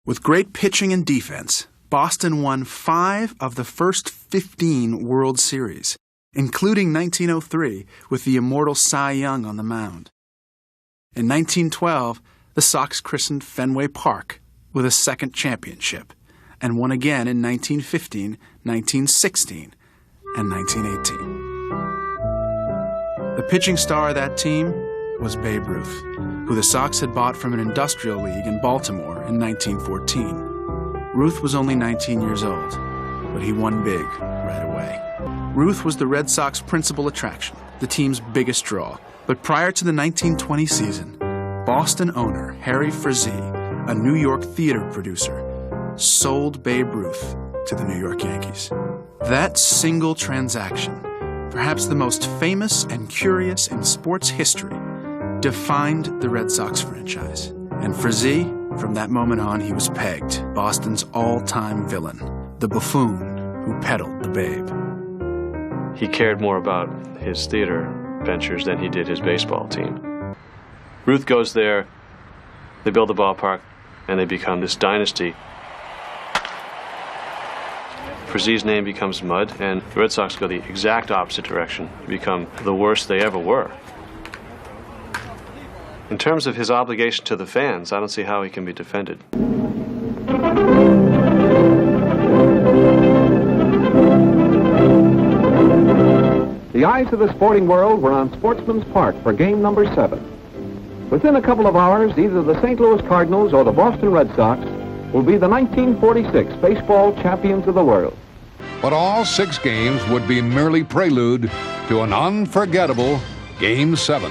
With great pitching and defense, Boston won 5 of the first 15 World Series, including 1903 with the immortal Cy Young on the mound. In 1912, the Sox christened Fenway Park with a second championship and won again in 1915, 1916, and 1918. The pitching star of that team was Babe Ruth, who the Sox had bought from an industrial league in Baltimore in 1914. Ruth was only 19 years old, but he won big right away. Ruth was the Red Sox principal attraction, the team's biggest draw. But prior to the 1920 season, Boston owner Harry Frazee, a New York theater producer, sold Babe Ruth to the New York Yankees. That single transaction, perhaps the most famous and curious in sports history, defined the Red Sox franchise. And Frazee, from that moment on, he was pegged Boston's all-time villain, the buffoon who peddled the Babe. He cared more about his theater ventures than he did his baseball team. Ruth goes there, they build the ballpark, and they become this dynasty. Frazee's name becomes mud, and the Red Sox go the exact opposite direction, become the worst they ever were. In terms of his obligation to the fans, I don't see how he can be defended. The eyes of the sporting world were on Sportsman's Park for game number 7. Within a couple of hours, either the St. Louis Cardinals or the Boston Red Sox will be the 1946 baseball champions of the world. But all 6 games would be merely prelude to an unforgettable Game 7.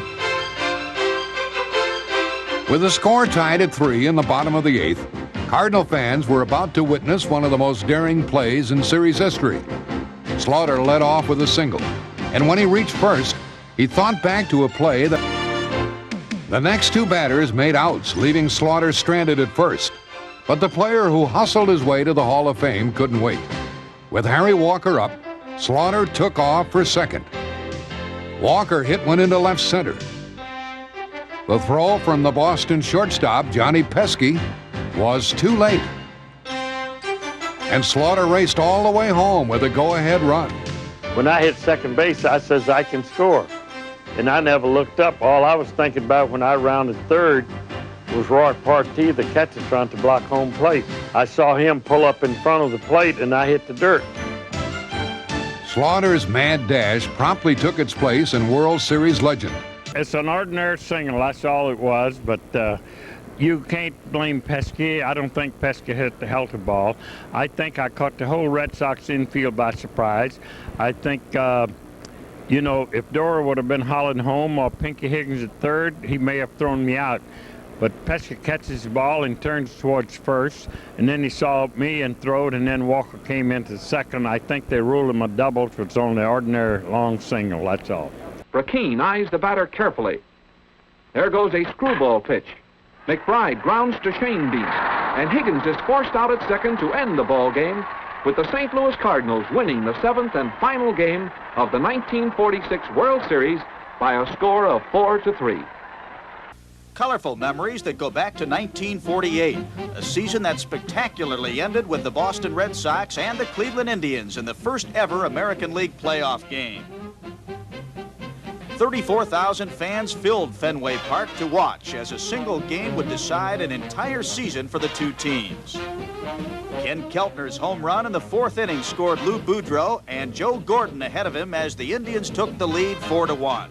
With the score tied at 3 in the bottom of the 8th, Cardinal fans were about to witness one of the most daring plays in series history. Slaughter led off with a single, and when he reached first, he thought back to a play that the next 2 batters made outs, leaving Slaughter stranded at first. But the player who hustled his way to the Hall of Fame couldn't wait. With Harry Walker up, Slaughter took off for second. Walker hit one into left center. The throw from the Boston shortstop, Johnny Pesky, was too late. And Slaughter raced all the way home with a go-ahead run. When I hit second base, I says I can score. And I never looked up. All I was thinking about when I rounded third was Roy Partee, the catcher, trying to block home plate. I saw him pull up in front of the plate, and I hit the dirt. Slaughter's mad dash promptly took its place in World Series legend. It's an ordinary single, that's all it was, but you can't blame Pesky. I don't think Pesky hit the helter ball. I think I caught the whole Red Sox infield by surprise. I think, you know, if Dora would have been hollering home or Pinky Higgins at third, he may have thrown me out. But Pesky catches the ball and turns towards first, and then he saw me and threw it, and then Walker came into second. I think they ruled him a double, which was only an ordinary long single, that's all. Rakeen eyes the batter carefully. There goes a screwball pitch. McBride grounds to Shane Beast, and Higgins is forced out at second to end the ball game, with the St. Louis Cardinals winning the 7th and final game of the 1946 World Series by a score of 4-3. Colorful memories that go back to 1948, a season that spectacularly ended with the Boston Red Sox and the Cleveland Indians in the first ever American League playoff game. 34,000 fans filled Fenway Park to watch as a single game would decide an entire season for the 2 teams. Ken Keltner's home run in the 4th inning scored Lou Boudreau and Joe Gordon ahead of him as the Indians took the lead 4-1.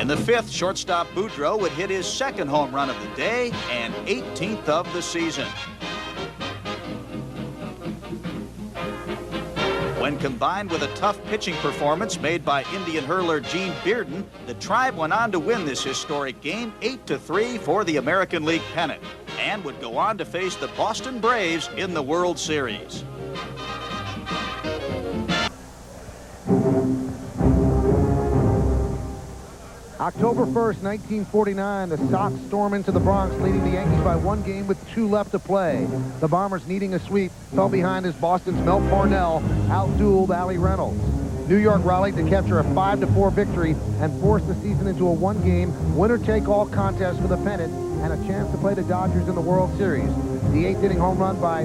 In the 5th, shortstop Boudreau would hit his 2nd home run of the day and 18th of the season. When combined with a tough pitching performance made by Indian hurler Gene Bearden, the Tribe went on to win this historic game 8-3 for the American League pennant and would go on to face the Boston Braves in the World Series. October 1st, 1949, the Sox storm into the Bronx, leading the Yankees by 1 game with 2 left to play. The Bombers, needing a sweep, fell behind as Boston's Mel Parnell outdueled Allie Reynolds. New York rallied to capture a 5-4 victory and force the season into a one-game, winner-take-all contest for the pennant and a chance to play the Dodgers in the World Series. The 8th-inning home run by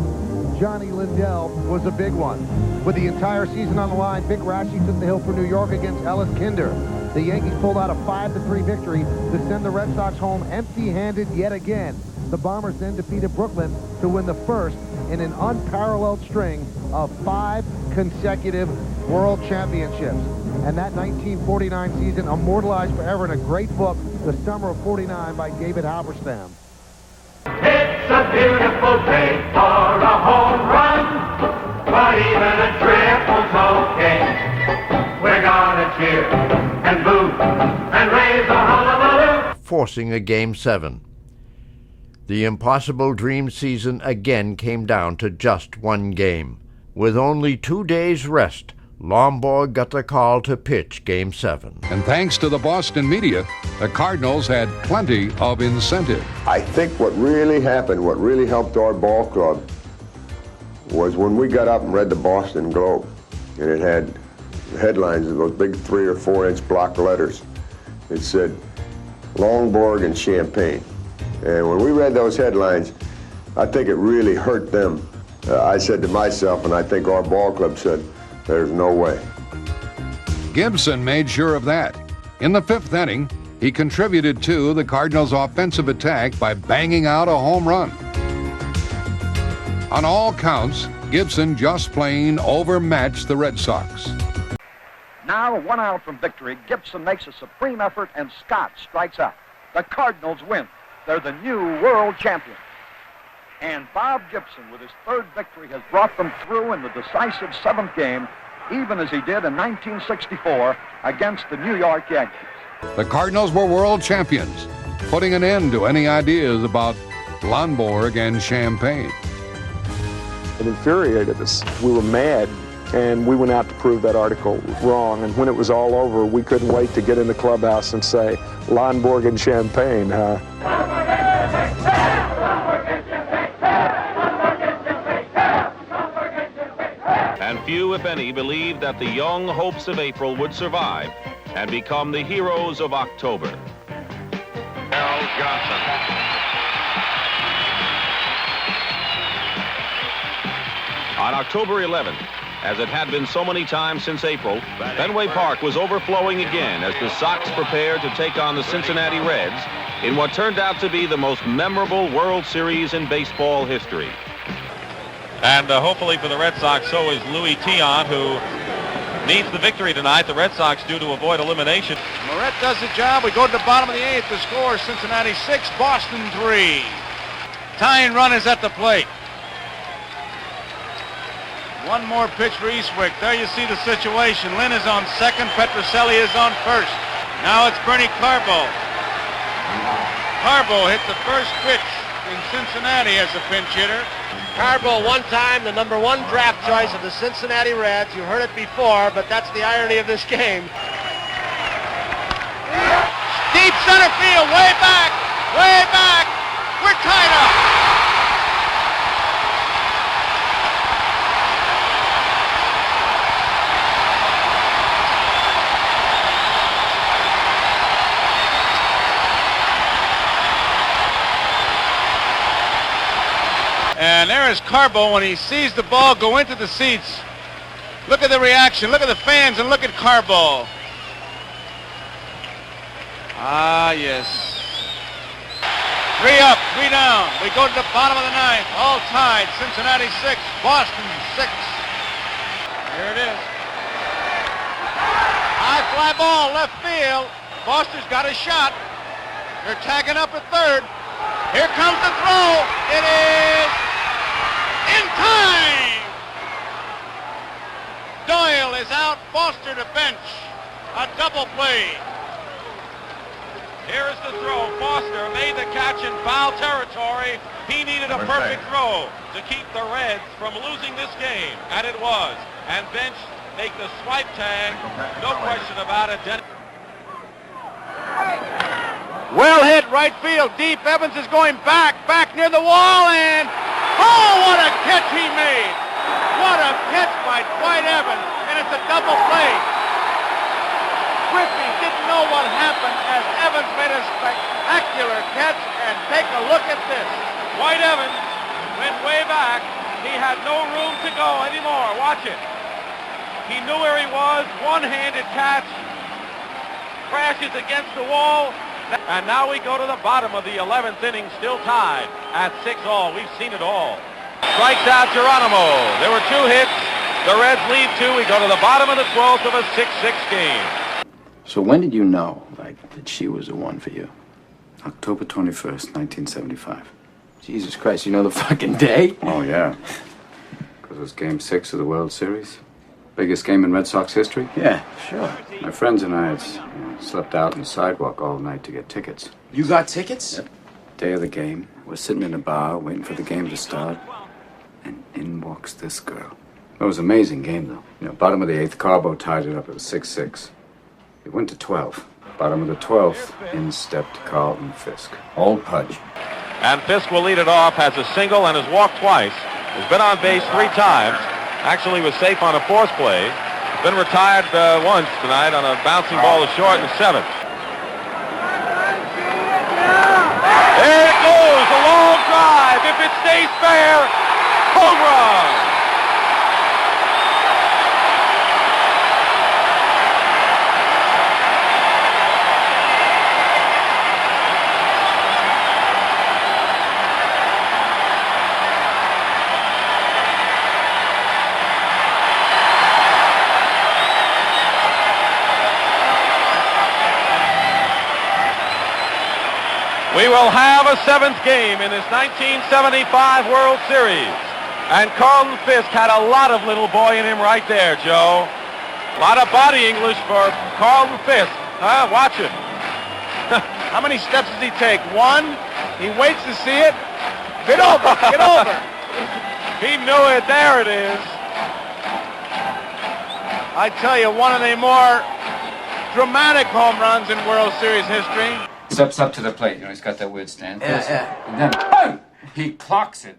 Johnny Lindell was a big one. With the entire season on the line, Vic Raschi took the hill for New York against Ellis Kinder. The Yankees pulled out a 5-3 victory to send the Red Sox home empty-handed yet again. The Bombers then defeated Brooklyn to win the first in an unparalleled string of 5 consecutive World Championships. And that 1949 season immortalized forever in a great book, The Summer of '49 by David Halberstam. It's a beautiful day for a home run, but even a triple's okay. We're gonna cheer and boo and raise a hullabaloo, forcing a Game 7. The impossible dream season again came down to just one game. With only 2 days rest, Lomborg got the call to pitch Game 7. And thanks to the Boston media, the Cardinals had plenty of incentive. I think what really happened, what really helped our ball club, was when we got up and read the Boston Globe, and it had headlines of those big 3 or 4 inch block letters. It said, Lomborg and Champagne. And when we read those headlines, I think it really hurt them. I said to myself, and I think our ball club said, there's no way. Gibson made sure of that. In the 5th inning, he contributed to the Cardinals' offensive attack by banging out a home run. On all counts, Gibson just plain overmatched the Red Sox. Now, 1 out from victory, Gibson makes a supreme effort and Scott strikes out. The Cardinals win. They're the new world champions. And Bob Gibson, with his 3rd victory, has brought them through in the decisive 7th game, even as he did in 1964 against the New York Yankees. The Cardinals were world champions, putting an end to any ideas about Lomborg and Champagne. It infuriated us. We were mad, and we went out to prove that article wrong. And when it was all over, we couldn't wait to get in the clubhouse and say, Lomborg and Champagne, huh? And few, if any, believed that the young hopes of April would survive and become the heroes of October. Al Johnson. On October 11th, as it had been so many times since April, Fenway Park was overflowing again as the Sox prepared to take on the Cincinnati Reds in what turned out to be the most memorable World Series in baseball history. And hopefully for the Red Sox, so is Louis Tion, who needs the victory tonight. The Red Sox do to avoid elimination. Moret does the job. We go to the bottom of the 8th. The score, Cincinnati 6, Boston 3. Tying run is at the plate. One more pitch for Eastwick. There you see the situation. Lynn is on second. Petrocelli is on first. Now it's Bernie Carbo. Carbo hit the first pitch in Cincinnati as a pinch hitter. Carbo, one time the #1 draft choice of the Cincinnati Reds. You heard it before, but that's the irony of this game. Deep center field, way back, way back. We're tied up. And there is Carbo when he sees the ball go into the seats. Look at the reaction. Look at the fans and look at Carbo. Ah, yes. 3 up, 3 down. We go to the bottom of the 9th. All tied. Cincinnati 6, Boston 6. Here it is. High fly ball, left field. Boston's got a shot. They're tagging up at 3rd. Here comes the throw. It is in time. Doyle is out. Foster to bench. A double play. Here is the throw. Foster made the catch in foul territory. He needed a perfect throw to keep the Reds from losing this game, and it was. And Bench make the swipe tag. No question about it. Well hit, right field, deep. Evans is going back near the wall, and oh, what a catch he made! What a catch by Dwight Evans, and it's It's a double play. Griffey didn't know what happened as Evans made a spectacular catch, and take a look at this. White Evans went way back. He had no room to go anymore. Watch it. He knew where he was. One-handed catch. Crashes against the wall. And now we go to the bottom of the 11th inning, still tied at 6-all. We've seen it all. Strikes out Geronimo. There were 2 hits. The Reds lead 2. We go to the bottom of the 12th of a 6-6 game. So when did you know, that she was the one for you? October 21st, 1975. Jesus Christ, you know the fucking day? Oh, yeah. Because it was Game 6 of the World Series. Biggest game in Red Sox history? Yeah, sure. My friends and I had slept out on the sidewalk all night to get tickets. You got tickets? Yep. Day of the game. We're sitting in a bar waiting for the game to start. And in walks this girl. It was an amazing game, though. Bottom of the 8th, Carbo tied it up. It was 6-6. It went to 12. Bottom of the 12th, in stepped Carlton Fisk. Old Pudge. And Fisk will lead it off, has a single and has walked twice. Has been on base 3 times. Actually was safe on a 4th play. Been retired once tonight on a bouncing ball to short in the 7th. There it goes, a long drive. If it stays fair, home run. We will have a 7th game in this 1975 World Series. And Carlton Fisk had a lot of little boy in him right there, Joe. A lot of body English for Carlton Fisk. Watch it. How many steps does he take? 1. He waits to see it. Get over, get over. He knew it. There it is. I tell you, one of the more dramatic home runs in World Series history. Steps up to the plate, he's got that weird stance. Yeah. And then, boom! He clocks it,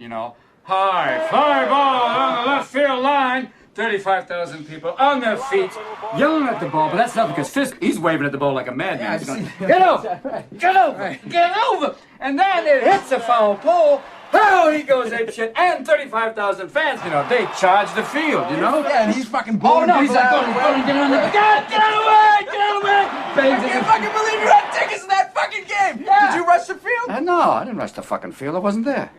High fly ball on the left field line. 35,000 people on their feet, yelling at the ball, but that's nothing because Fisk, he's waving at the ball like a madman. He's going, get over! Get over! Get over! And then it hits the foul pole. Oh, he goes apeshit, and 35,000 fans, they charge the field, Yeah, and he's fucking blowing he's like, go, get on the... God, get out of the way! Get out of the way! I can't fucking believe you had tickets in that fucking game! Yeah. Did you rush the field? No, I didn't rush the fucking field. I wasn't there.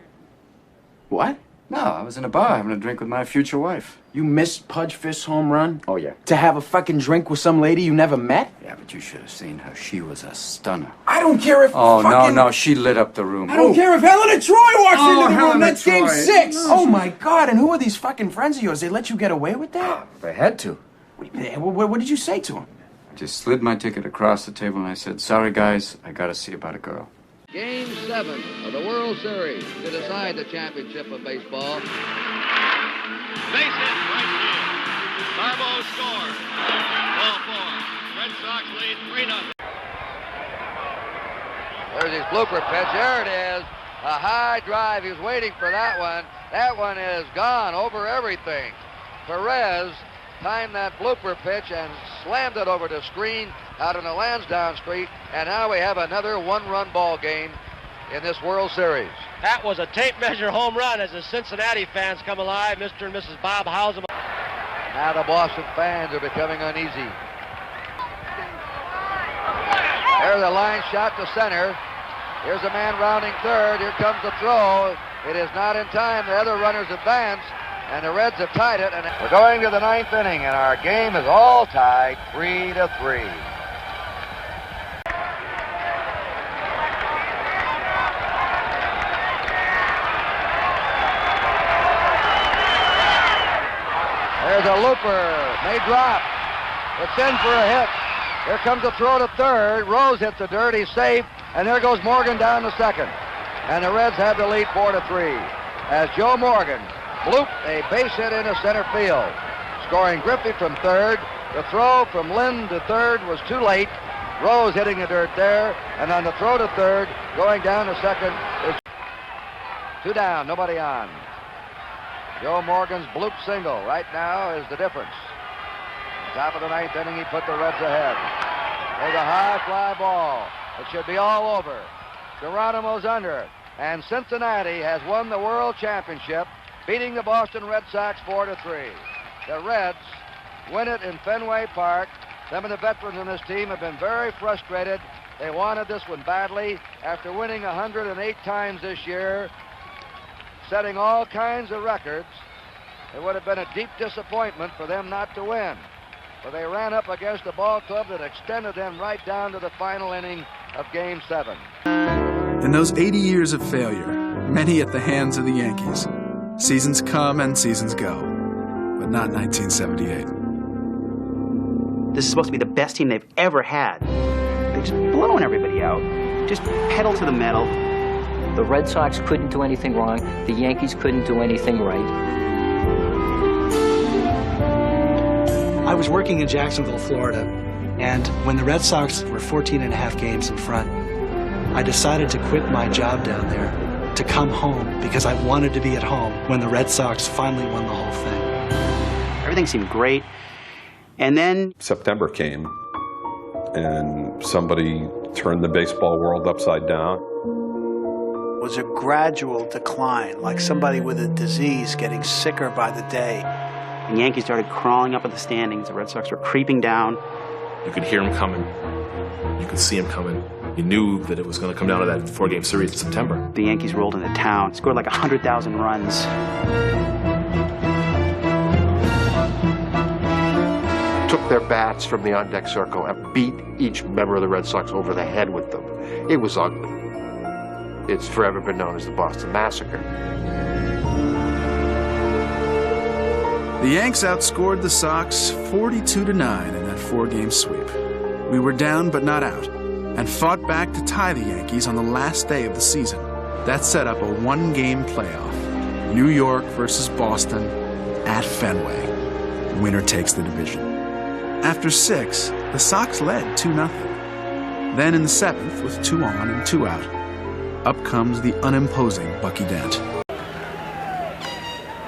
What? No, I was in a bar having a drink with my future wife. You missed Pudge Fisk's home run? Oh, yeah. To have a fucking drink with some lady you never met? Yeah, but you should have seen her. She was a stunner. I don't care if Oh, fucking... no, she lit up the room. I don't care if Helena Troy walks into the room. Helena That's Game Troy. 6. No, Oh, my God. And who are these fucking friends of yours? They let you get away with that? They had to. What did you say to them? I just slid my ticket across the table and I said, sorry, guys, I gotta see about a girl. Game 7 of the World Series to decide the championship of baseball. Base hit right field. Carbo scores. Ball 4. Red Sox lead 3-0. There's his blooper pitch. There it is. A high drive. He was waiting for that one. That one is gone over everything. Perez timed that blooper pitch and slammed it over the screen out on the Lansdowne Street. And now we have another one-run ball game in this World Series. That was a tape measure home run as the Cincinnati fans come alive. Mr. and Mrs. Bob Howsam. Now the Boston fans are becoming uneasy. There's a line shot to center. Here's a man rounding third. Here comes the throw. It is not in time. The other runners advance, and the Reds have tied it. And we're going to the 9th inning, and our game is all tied 3-3. There's a looper, may drop. It's in for a hit. Here comes the throw to third. Rose hits the dirt, he's safe, and there goes Morgan down to second. And the Reds have the lead 4-3 as Joe Morgan blooped a base hit into center field. Scoring Griffey from third. The throw from Lynn to third was too late. Rose hitting the dirt there, and on the throw to third, going down to second is 2 down, nobody on. Joe Morgan's bloop single right now is the difference. Top of the ninth inning, he put the Reds ahead. There's a high fly ball. It should be all over. Geronimo's under it. And Cincinnati has won the World Championship, beating the Boston Red Sox 4-3. The Reds win it in Fenway Park. Them and the veterans in this team have been very frustrated. They wanted this one badly. After winning 108 times this year, setting all kinds of records, it would have been a deep disappointment for them not to win. But they ran up against a ball club that extended them right down to the final inning of Game 7. In those 80 years of failure, many at the hands of the Yankees, seasons come and seasons go, but not 1978. This is supposed to be the best team they've ever had. They're just blowing everybody out. Just pedal to the metal. The Red Sox couldn't do anything wrong. The Yankees couldn't do anything right. I was working in Jacksonville, Florida, and when the Red Sox were 14.5 games in front, I decided to quit my job down there to come home because I wanted to be at home when the Red Sox finally won the whole thing. Everything seemed great. And then September came, and somebody turned the baseball world upside down. It was a gradual decline, like somebody with a disease getting sicker by the day. The Yankees started crawling up in the standings. The Red Sox were creeping down. You could hear them coming. You could see them coming. You knew that it was going to come down to that 4-game series in September. The Yankees rolled into town, scored like 100,000 runs. Took their bats from the on-deck circle and beat each member of the Red Sox over the head with them. It was ugly. It's forever been known as the Boston Massacre. The Yanks outscored the Sox 42-9 in that 4-game sweep. We were down but not out, and fought back to tie the Yankees on the last day of the season. That set up a 1-game playoff. New York versus Boston at Fenway. Winner takes the division. After 6, the Sox led 2-0. Then in the 7th, with 2 on and 2 out, up comes the unimposing Bucky Dent.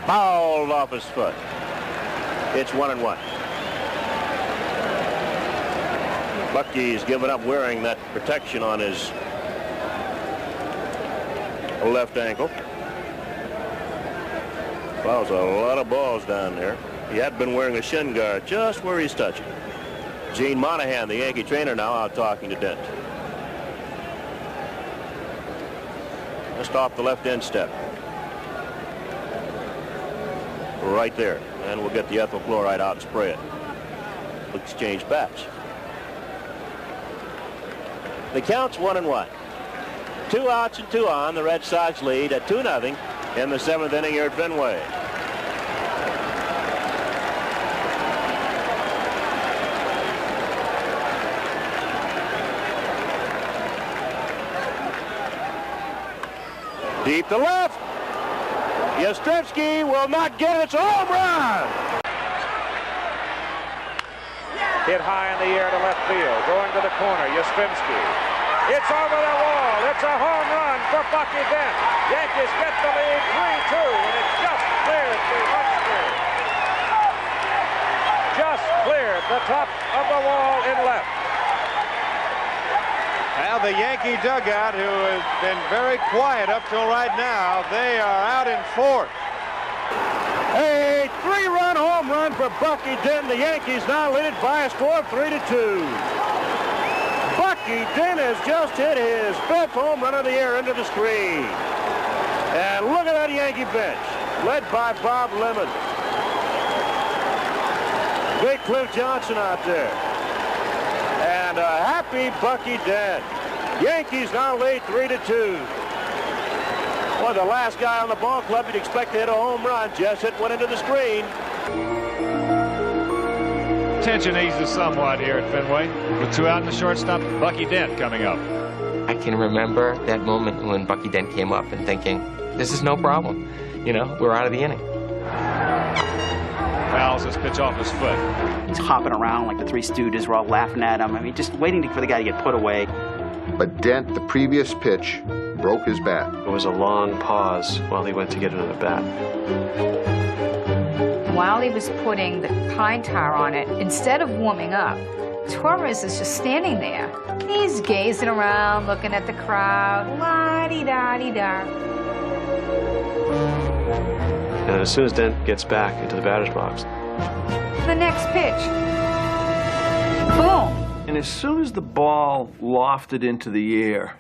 Fouled off his foot. It's 1-1. Bucky's given up wearing that protection on his left ankle. Fouls a lot of balls down there. He had been wearing a shin guard just where he's touching. Gene Monahan, the Yankee trainer, now out talking to Dent. Just off the left end step. Right there. And we'll get the ethyl chloride out and spray it. Exchange bats. The count's 1-1. 2 outs and 2 on. The Red Sox lead at 2-0 in the 7th inning here at Fenway. Deep to left. Yastrzemski will not get it. It's a home run. Hit high in the air to left field. Going to the corner. Yastrzemski. It's over the wall. It's a home run for Bucky Dent. Yankees get the lead 3-2, and it just cleared the upstairs. Just cleared the top of the wall in left. Now the Yankee dugout, who has been very quiet up till right now, they are out in 4th. A 3-run home run for Bucky Dent. The Yankees now lead it by a score of 3-2. Bucky Dent has just hit his 5th home run of the year into the screen. And look at that Yankee bench, led by Bob Lemon. Big Cliff Johnson out there. And a happy Bucky Dent. Yankees now lead 3-2. Well, the last guy on the ball club you'd expect to hit a home run just hit one into the screen. Tension eases somewhat here at Fenway. With 2 out in the shortstop, Bucky Dent coming up. I can remember that moment when Bucky Dent came up and thinking, this is no problem. You know, we're out of the inning. Fouls this pitch off his foot. He's hopping around like the Three Stooges. We're all laughing at him. I mean, just waiting for the guy to get put away. But Dent, the previous pitch, broke his bat. It was a long pause while he went to get another bat. While he was putting the pine tar on it, instead of warming up, Torres is just standing there. He's gazing around, looking at the crowd, la-di-da-di-da. And as soon as Dent gets back into the batter's box, The next pitch. Boom. And as soon as the ball lofted into the air,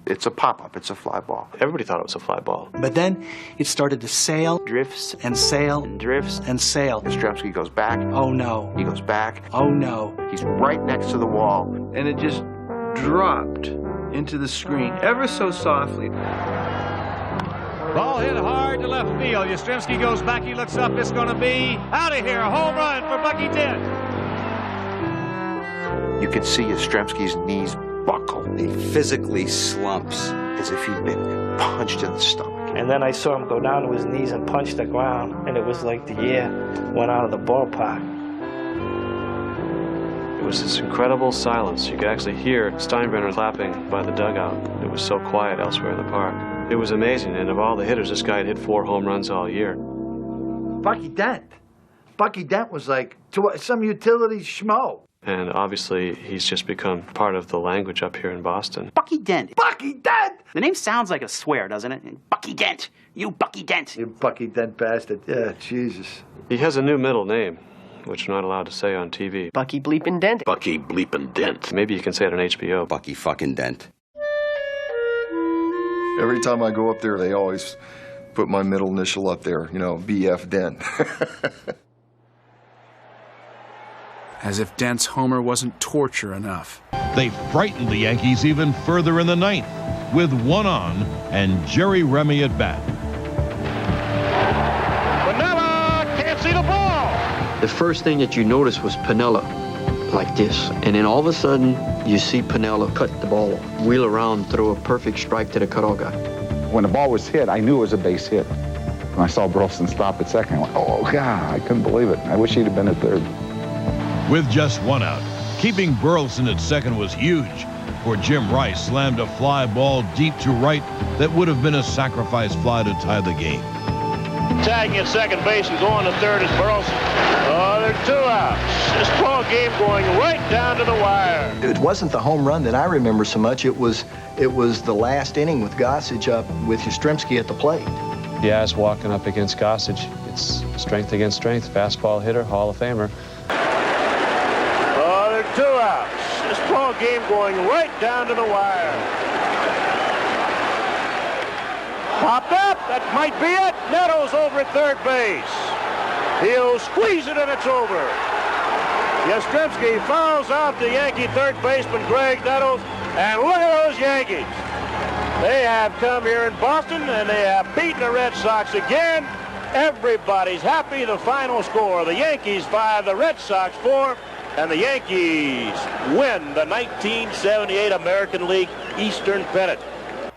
it's a pop-up, it's a fly ball. Everybody thought it was a fly ball. But then it started to sail, drifts, and sail, and drifts, and sail. Yastrzemski goes back. Oh no. He goes back. Oh no. He's right next to the wall. And it just dropped into the screen ever so softly. Ball hit hard to left field. Yastrzemski goes back, he looks up, it's going to be out of here. A home run for Bucky Dent. You could see Yastrzemski's knees buckle. He physically slumps as if he'd been punched in the stomach. And then I saw him go down to his knees and punch the ground, and it was like the air went out of the ballpark. it was this incredible silence. You could actually hear Steinbrenner clapping by the dugout. It was so quiet elsewhere in the park. It was amazing, and of all the hitters, this guy had hit 4 home runs all year. Bucky Dent. Bucky Dent was like some utility schmo. And obviously, he's just become part of the language up here in Boston. Bucky Dent. Bucky Dent! The name sounds like a swear, doesn't it? Bucky Dent. You Bucky Dent. You Bucky Dent bastard. Yeah, Jesus. He has a new middle name, which we're not allowed to say on TV. Bucky Bleepin' Dent. Bucky Bleepin' Dent. Maybe you can say it on HBO. Bucky fucking Dent. Every time I go up there, they always put my middle initial up there, you know, BF Dent. As if Dent's homer wasn't torture enough. They frightened the Yankees even further in the 9th with 1 on and Jerry Remy at bat. Pinella can't see the ball. The first thing that you noticed was Pinella like this, and then all of a sudden you see Pinella cut the ball, wheel around, throw a perfect strike to the cutout guy. When the ball was hit, I knew it was a base hit. When I saw Burleson stop at second, I went, oh God, I couldn't believe it. I wish he'd have been at third. With just 1 out, keeping Burleson at second was huge, for Jim Rice slammed a fly ball deep to right that would have been a sacrifice fly to tie the game. Tagging at second base and going to third is Burleson. Oh, they're 2 outs. This ball game going right down to the wire. It wasn't the home run that I remember so much. It was the last inning with Gossage up with Yastrzemski at the plate. Yeah, it's walking up against Gossage. It's strength against strength. Fastball hitter, Hall of Famer. 2 outs. This ball game going right down to the wire. Popped up. That might be it. Nettles over at third base. He'll squeeze it and it's over. Yastrzemski fouls out the Yankee third baseman Greg Nettles. And look at those Yankees. They have come here in Boston and they have beaten the Red Sox again. Everybody's happy. The final score, the Yankees 5, the Red Sox 4. And the Yankees win the 1978 American League Eastern Pennant.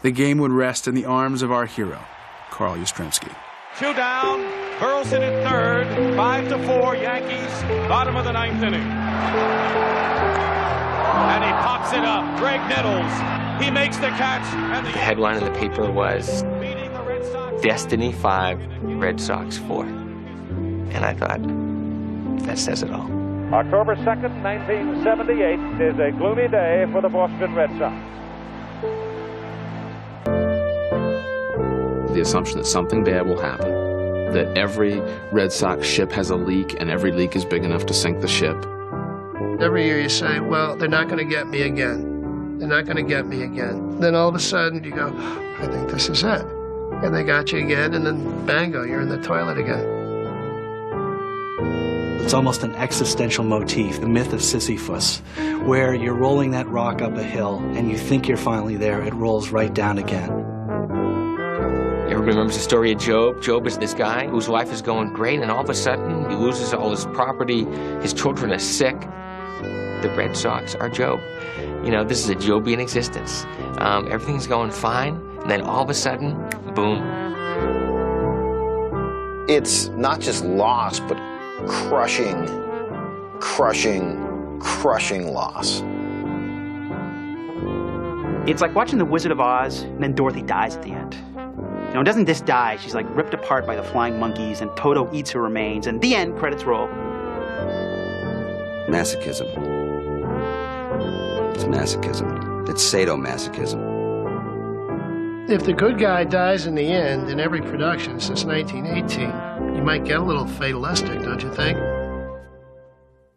The game would rest in the arms of our hero, Carl Yastrzemski. 2 down, Burleson at third, 5-4, Yankees, bottom of the 9th inning. And he pops it up, Greg Nettles, he makes the catch. And The headline in the paper was Destiny 5, Red Sox 4. And I thought, that says it all. October 2nd, 1978 is a gloomy day for the Boston Red Sox. The assumption that something bad will happen, that every Red Sox ship has a leak and every leak is big enough to sink the ship. Every year you say, well, they're not going to get me again. They're not going to get me again. Then all of a sudden you go, I think this is it. And they got you again, and then bango, you're in the toilet again. It's almost an existential motif, the myth of Sisyphus, where you're rolling that rock up a hill and you think you're finally there, it rolls right down again. Everybody remembers the story of Job. Job is this guy whose life is going great, and all of a sudden he loses all his property, his children are sick. The Red Sox are Job. You know, this is a Jobian existence. Everything's going fine, and then all of a sudden, boom. It's not just loss, but crushing loss. It's like watching The Wizard of Oz, and then Dorothy dies at the end. Now, doesn't this die? She's like ripped apart by the flying monkeys, and Toto eats her remains. And the end, credits roll. Masochism. It's masochism. It's sadomasochism. If the good guy dies in the end in every production since 1918, you might get a little fatalistic, don't you think?